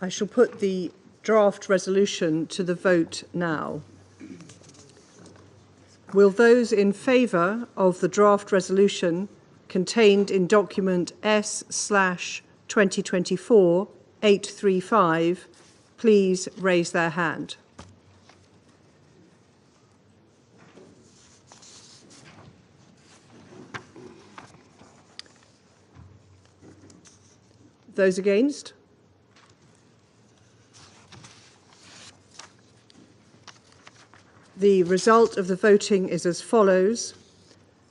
I shall put the draft resolution to the vote now. Will those in favour of the draft resolution contained in document S/2024-835 please raise their hand? Those against? The result of the voting is as follows: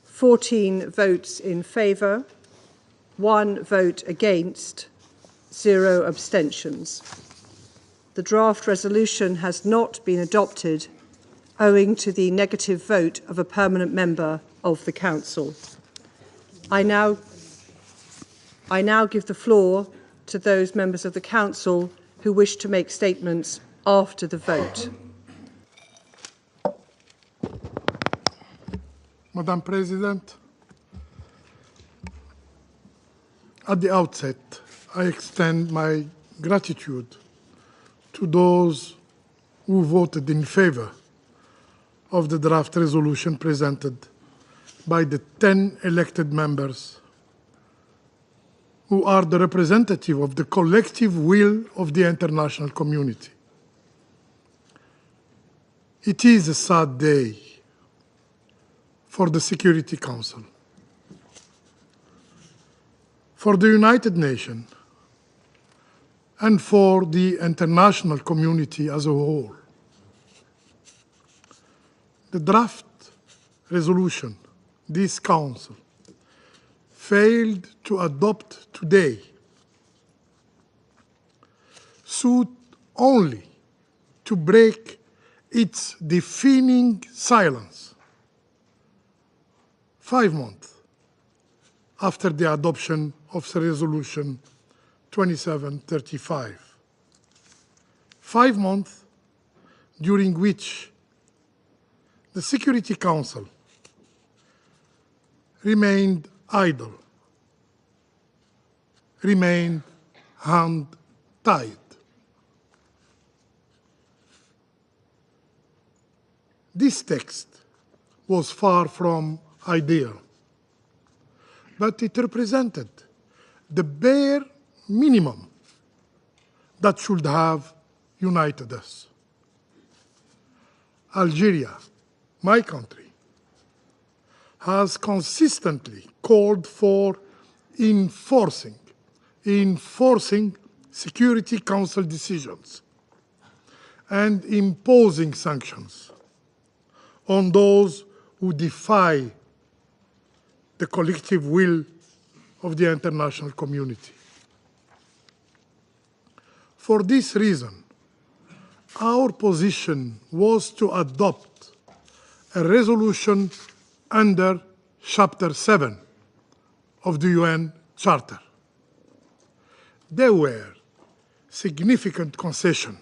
14 votes in favour, 1 vote against, 0 abstentions. The draft resolution has not been adopted owing to the negative vote of a permanent member of the Council. I now give the floor to those members of the Council who wish to make statements after the vote. Madam President, at the outset, I extend my gratitude to those who voted in favour of the draft resolution presented by the 10 elected members who are the representative of the collective will of the international community. It is a sad day for the Security Council, for the United Nations, and for the international community as a whole. The draft resolution this Council failed to adopt today sought only to break its deafening silence 5 months after the adoption of the resolution 2735. 5 months during which the Security Council remained idle, remained hand-tied. This text was far from ideal, but it represented the bare minimum that should have united us. Algeria, my country, has consistently called for enforcing Security Council decisions and imposing sanctions on those who defy the collective will of the international community. For this reason, our position was to adopt a resolution under Chapter 7 of the UN Charter. There were significant concessions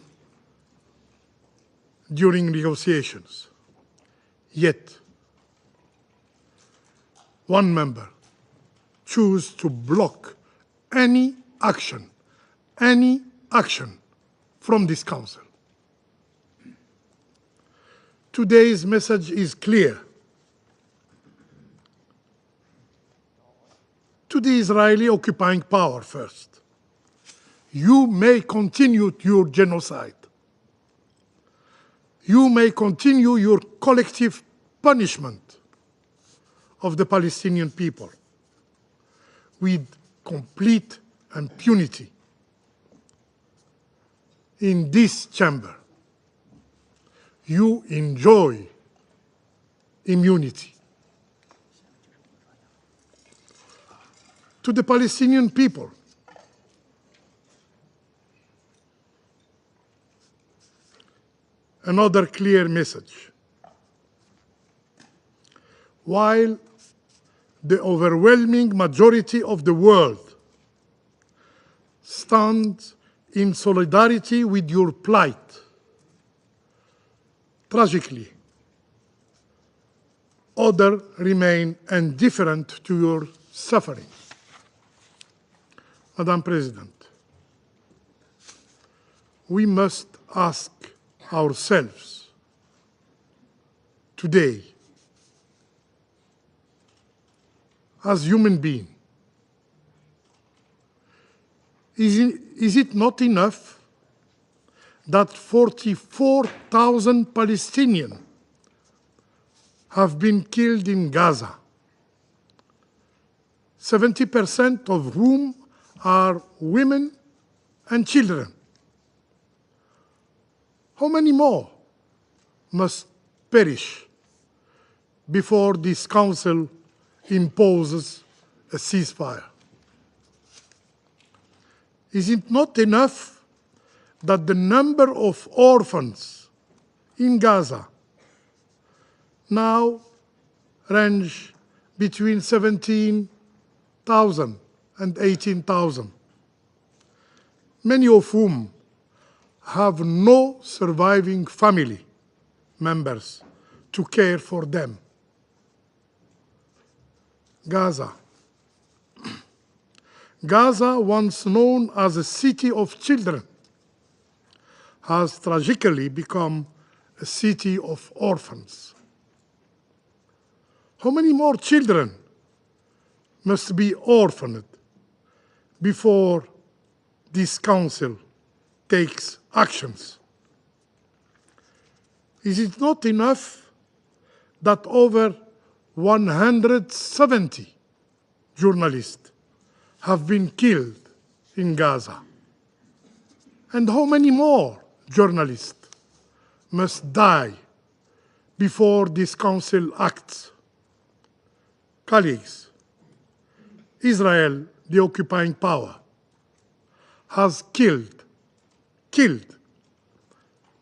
during negotiations, yet one member chose to block any action from this Council. Today's message is clear. To the Israeli occupying power first, you may continue your genocide. You may continue your collective punishment of the Palestinian people with complete impunity. In this chamber, you enjoy immunity. To the Palestinian people, another clear message. While the overwhelming majority of the world stands in solidarity with your plight, tragically, others remain indifferent to your suffering. Madam President, we must ask ourselves today, as human beings, is it not enough that 44,000 Palestinians have been killed in Gaza, 70% of whom are women and children? How many more must perish before this Council imposes a ceasefire? Is it not enough that the number of orphans in Gaza now range between 17,000 and 18,000, many of whom have no surviving family members to care for them? Gaza, once known as a city of children, has tragically become a city of orphans. How many more children must be orphaned before this Council takes actions? Is it not enough that over 170 journalists have been killed in Gaza? And how many more journalists must die before this Council acts? Colleagues, Israel, the occupying power, has killed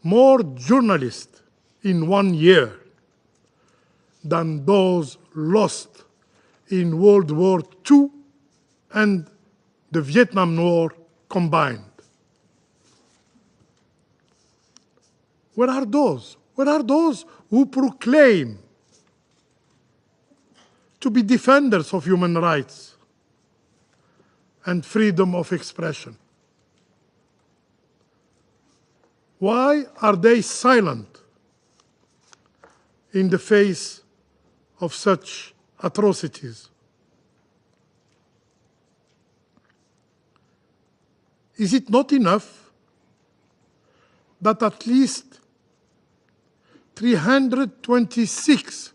more journalists in 1 year than those lost in World War II and the Vietnam War combined. Where are those? Where are those who proclaim to be defenders of human rights and freedom of expression? Why are they silent in the face of such atrocities? Is it not enough that at least 326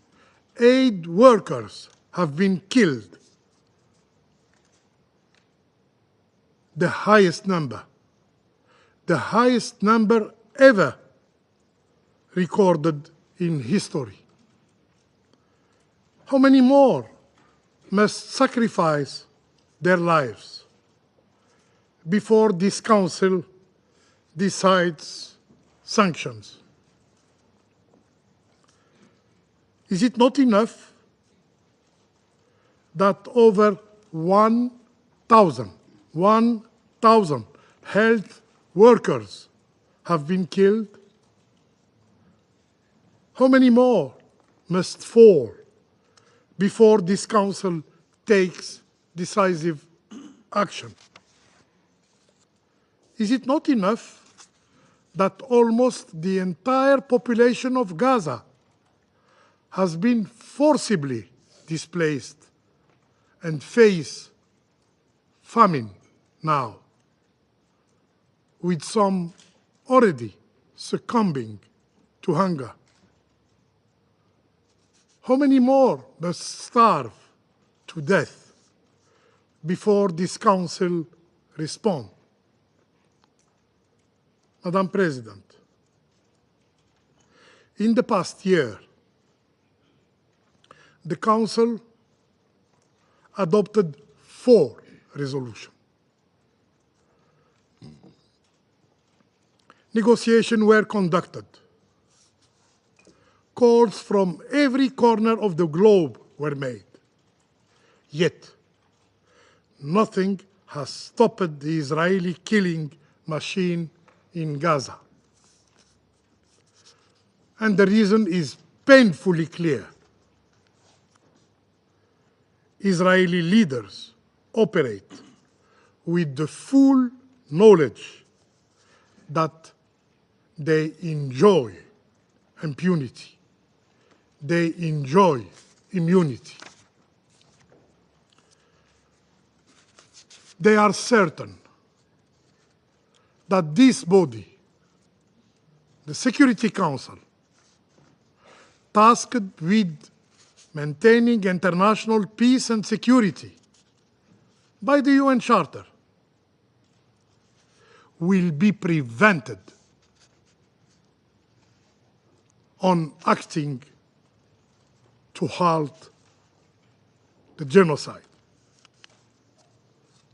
aid workers have been killed? The highest number ever recorded in history. How many more must sacrifice their lives before this Council decides sanctions? Is it not enough that over 1,000 health workers have been killed? How many more must fall before this Council takes decisive action? Is it not enough that almost the entire population of Gaza has been forcibly displaced and face famine now, with some already succumbing to hunger? How many more must starve to death before this Council responds? Madam President, in the past year, the Council adopted 4 resolutions. Negotiations were conducted. Calls from every corner of the globe were made. Yet, nothing has stopped the Israeli killing machine in Gaza. And the reason is painfully clear. Israeli leaders operate with the full knowledge that they enjoy impunity. They enjoy immunity. They are certain that this body, the Security Council, tasked with maintaining international peace and security by the UN Charter, will be prevented on acting to halt the genocide.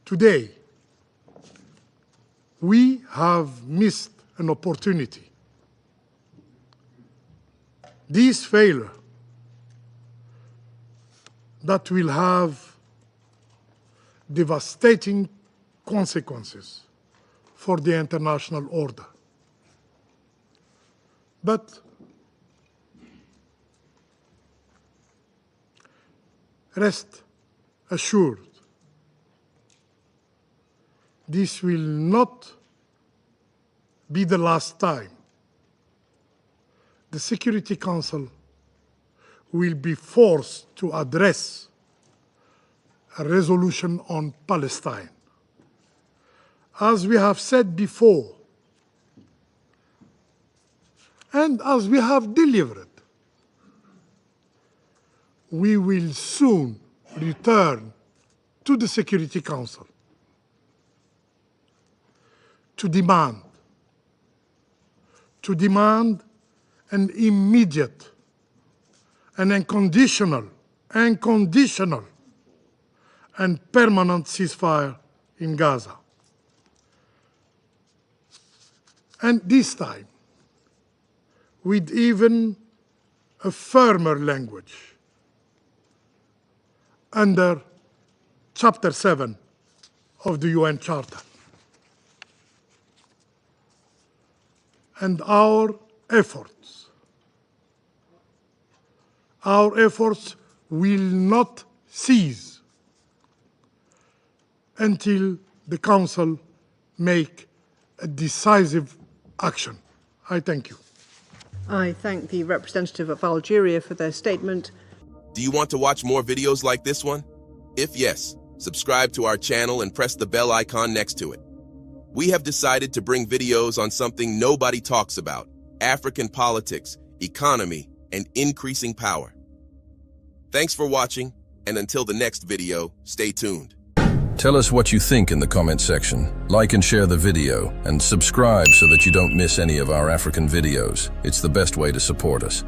Today, we have missed an opportunity. This failure that will have devastating consequences for the international order. But rest assured, this will not be the last time the Security Council will be forced to address a resolution on Palestine. As we have said before, and as we have delivered, we will soon return to the Security Council to demand an immediate and unconditional and permanent ceasefire in Gaza. And this time, with even a firmer language, under Chapter 7 of the UN Charter. And our efforts will not cease until the Council make a decisive action. I thank you. I thank the representative of Algeria for their statement. Do you want to watch more videos like this one? If yes, subscribe to our channel and press the bell icon next to it. We have decided to bring videos on something nobody talks about: African politics, economy, and increasing power. Thanks for watching, and until the next video, stay tuned. Tell us what you think in the comment section. Like and share the video, and subscribe so that you don't miss any of our African videos. It's the best way to support us.